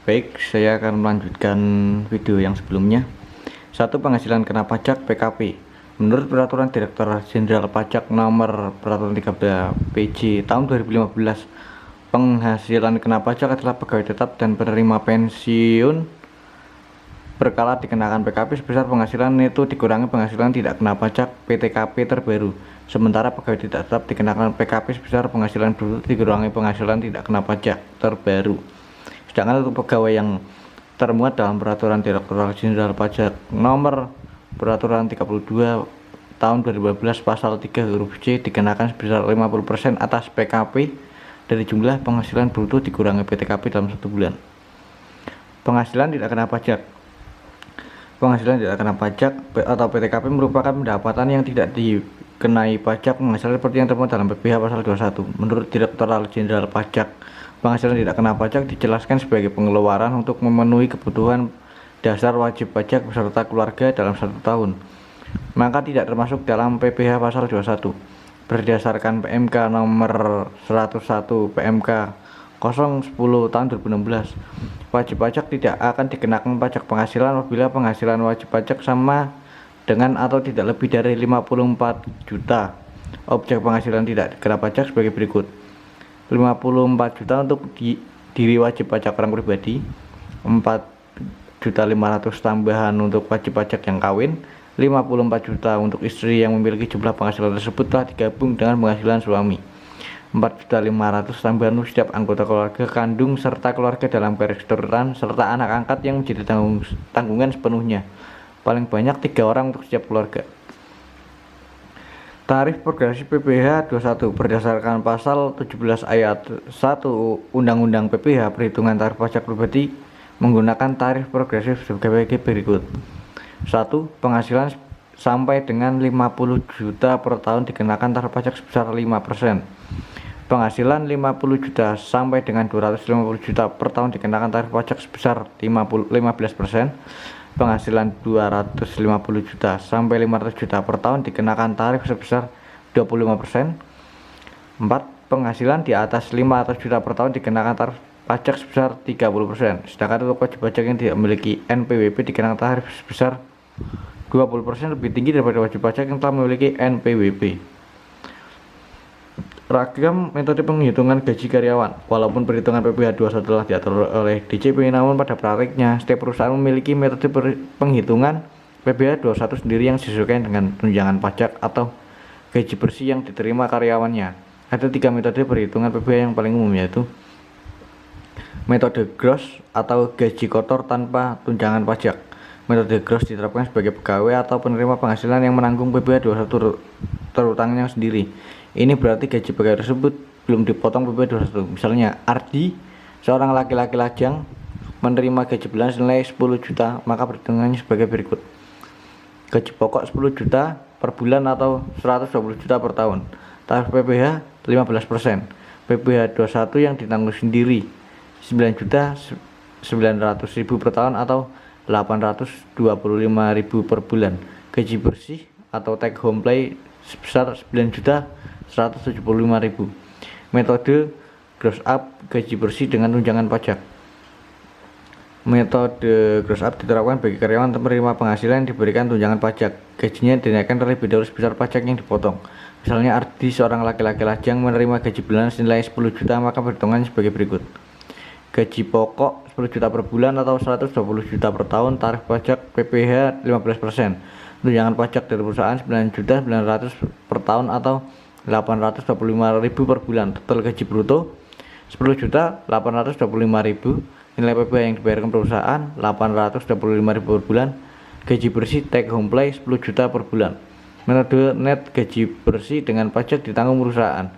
Baik, saya akan melanjutkan video yang sebelumnya. Satu, penghasilan kena pajak PKP. Menurut Peraturan Direktorat Jenderal Pajak Nomor Peraturan 13 PJ tahun 2015, penghasilan kena pajak adalah pegawai tetap dan penerima pensiun berkala dikenakan PKP sebesar penghasilan neto dikurangi penghasilan tidak kena pajak PTKP terbaru. Sementara pegawai tidak tetap dikenakan PKP sebesar penghasilan bruto dikurangi penghasilan tidak kena pajak terbaru. Sedangkan untuk pegawai yang termuat dalam Peraturan Direktorat Jenderal Pajak Nomor Peraturan 32 tahun 2015 pasal 3 huruf C dikenakan sebesar 50% atas PKP dari jumlah penghasilan bruto dikurangi PTKP dalam 1 bulan. Penghasilan tidak kena pajak. Penghasilan tidak kena pajak atau PTKP merupakan pendapatan yang tidak dikenai pajak penghasilan seperti yang termuat dalam PPh pasal 21. Menurut Direktorat Jenderal Pajak, penghasilan tidak kena pajak dijelaskan sebagai pengeluaran untuk memenuhi kebutuhan dasar wajib pajak beserta keluarga dalam 1 tahun, maka tidak termasuk dalam PPh pasal 21. Berdasarkan PMK nomor 101 PMK 010 tahun 2016, wajib pajak tidak akan dikenakan pajak penghasilan apabila penghasilan wajib pajak sama dengan atau tidak lebih dari 54 juta. Objek penghasilan tidak kena pajak sebagai berikut: 54 juta untuk diri wajib pajak orang pribadi, 4.500.000 tambahan untuk wajib pajak yang kawin, 54 juta untuk istri yang memiliki jumlah penghasilan tersebut telah digabung dengan penghasilan suami, 4.500.000 tambahan untuk setiap anggota keluarga kandung serta keluarga dalam garis keturunan serta anak angkat yang menjadi tanggungan sepenuhnya, paling banyak 3 orang untuk setiap keluarga. Tarif progresif PPh 21 berdasarkan pasal 17 ayat 1 Undang-Undang PPh, perhitungan tarif pajak pribadi menggunakan tarif progresif sebagai berikut. 1. Penghasilan sampai dengan 50 juta per tahun dikenakan tarif pajak sebesar 5%. Penghasilan 50 juta sampai dengan 250 juta per tahun dikenakan tarif pajak sebesar 15%. Penghasilan 250 juta sampai 500 juta per tahun dikenakan tarif sebesar 25%. 4. Penghasilan di atas 500 juta per tahun dikenakan tarif pajak sebesar 30%. Sedangkan untuk wajib pajak yang tidak memiliki NPWP dikenakan tarif sebesar 20% lebih tinggi daripada wajib pajak yang telah memiliki NPWP. Ragam metode penghitungan gaji karyawan. Walaupun perhitungan PPh 21 telah diatur oleh DJP, namun pada praktiknya setiap perusahaan memiliki metode penghitungan PPh 21 sendiri yang disesuaikan dengan tunjangan pajak atau gaji bersih yang diterima karyawannya. Ada 3 metode perhitungan PPh yang paling umum, yaitu metode gross atau gaji kotor tanpa tunjangan pajak. Metode gross diterapkan sebagai pegawai atau penerima penghasilan yang menanggung PPh 21 terutangnya sendiri. Ini berarti gaji pegawai tersebut belum dipotong PPh 21. Misalnya Ardi, seorang laki-laki lajang, menerima gaji bulan senilai 10 juta, maka perhitungannya sebagai berikut: gaji pokok 10 juta per bulan atau 120 juta per tahun. Tarif PPh 15%. PPh 21 yang ditanggung sendiri 9.900.000 per tahun atau 825.000 per bulan. Gaji bersih atau take home pay sebesar 9.175.000. Metode gross up, gaji bersih dengan tunjangan pajak. Metode gross up diterapkan bagi karyawan penerima penghasilan yang diberikan tunjangan pajak. Gajinya dinaikkan terlebih dahulu sebesar pajak yang dipotong. Misalnya Ardi, seorang laki-laki lajang, menerima gaji bulanan senilai 10 juta, maka perhitungannya sebagai berikut: gaji pokok 10 juta per bulan atau 120 juta per tahun, tarif pajak PPh 15%. Tunjangan pajak dari perusahaan 9.900.000 per tahun atau 825.000 per bulan. Total gaji bruto 10.825.000. Nilai PPh yang dibayarkan perusahaan 825.000 per bulan. Gaji bersih take home pay 10 juta per bulan. Metode net, gaji bersih dengan pajak ditanggung perusahaan.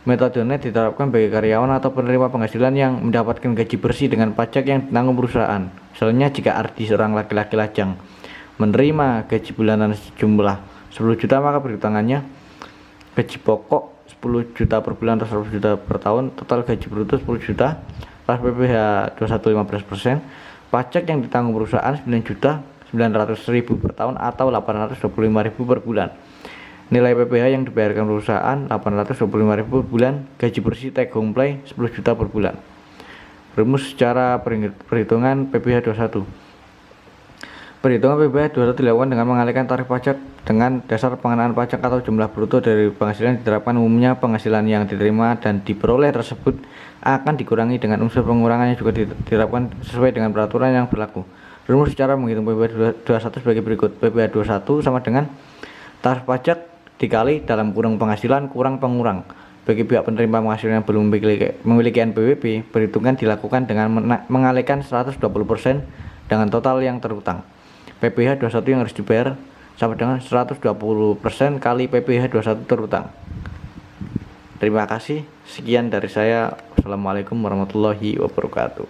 Metode net diterapkan bagi karyawan atau penerima penghasilan yang mendapatkan gaji bersih dengan pajak yang ditanggung perusahaan. Misalnya jika Ardi, seorang laki-laki lajang, menerima gaji bulanan sejumlah 10 juta, maka perhitungannya gaji pokok 10 juta per bulan atau 100 juta per tahun, total gaji bruto 10 juta, tarif PPh 21 15%, pajak yang ditanggung perusahaan 9.900.000 per tahun atau 825.000 per bulan. Nilai PPh yang dibayarkan perusahaan 825.000 per bulan. Gaji bersih take home pay 10 juta per bulan. Rumus cara perhitungan PPh 21. Perhitungan PPh 21 dilakukan dengan mengalihkan tarif pajak dengan dasar pengenaan pajak atau jumlah bruto dari penghasilan diterapkan. Umumnya penghasilan yang diterima dan diperoleh tersebut akan dikurangi dengan unsur pengurangan yang juga diterapkan sesuai dengan peraturan yang berlaku. Rumus cara menghitung PPh 21 sebagai berikut. PPh 21 sama dengan tarif pajak dikali dalam kurung penghasilan kurang pengurang. Bagi pihak penerima penghasilan yang belum memiliki NPWP, perhitungan dilakukan dengan mengalihkan 120% dengan total yang terutang. PPh 21 yang harus dibayar sama dengan 120% kali PPh 21 terutang. Terima kasih. Sekian dari saya. Wassalamualaikum warahmatullahi wabarakatuh.